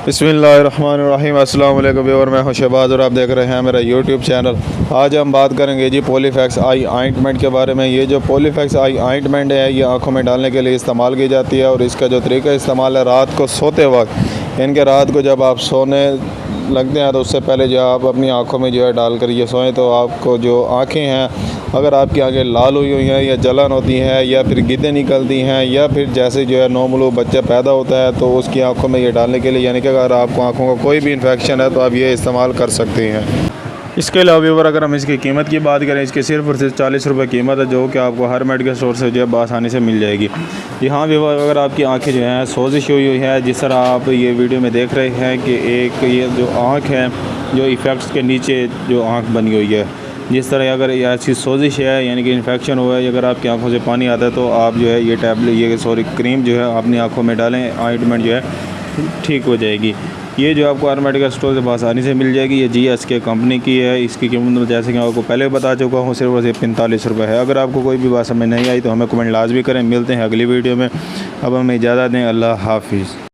बिस्मिल्लाहिर्रहमानिर्रहीम। अस्सलाम वालेकुम व्यूअर, मैं हूं शहबाज और आप देख रहे हैं मेरा यूट्यूब चैनल। आज हम बात करेंगे जी पॉलीफैक्स आई ऑइंटमेंट के बारे में। ये जो पॉलीफैक्स आई ऑइंटमेंट है ये आंखों में डालने के लिए इस्तेमाल की जाती है और इसका जो तरीका इस्तेमाल है, रात को सोते वक्त इनके रात को जब आप सोने लगते हैं तो उससे पहले जो आप अपनी आँखों में जो है डाल कर ये सोएं तो आपको जो आँखें हैं, अगर आपकी आँखें लाल हुई हुई हैं या जलन होती है या फिर गिद्धें निकलती हैं या फिर जैसे जो है नौमलूद बच्चा पैदा होता है तो उसकी आंखों में ये डालने के लिए, यानी कि अगर आपको आंखों का कोई भी इन्फेक्शन है तो आप ये इस्तेमाल कर सकते हैं। इसके अलावा व्यूअर अगर हम इसकी कीमत की बात करें, इसकी सिर्फ और सिर्फ 40 रुपये कीमत है, जो कि आपको हर मेडिकल स्टोर से जो है आसानी से मिल जाएगी। जी हाँ व्यूअर, अगर आपकी आंखें जो हैं सोजिश हुई हुई है, जिस तरह आप ये वीडियो में देख रहे हैं कि एक ये जो आँख है जो इफ़ेक्ट्स के नीचे जो आँख बनी हुई है, जिस तरह अगर ऐसी सोजिश है यानी कि इन्फेक्शन हुआ है, अगर आपकी आंखों से पानी आता है तो आप जो है ये क्रीम जो है अपनी आंखों में डालें, ऑइंटमेंट जो है ठीक हो जाएगी। ये जो आपको हर मेडिकल स्टोर से आसानी से मिल जाएगी। ये GSK कंपनी की है। इसकी कीमत जैसे कि मैं आपको पहले बता चुका हूँ सिर्फ और सिर्फ 45 रुपये है। अगर आपको कोई भी बात समझ नहीं आई तो हमें कमेंट लाजमी करें। मिलते हैं अगली वीडियो में। अब हमें इजाज़त दें। अल्लाह हाफिज़।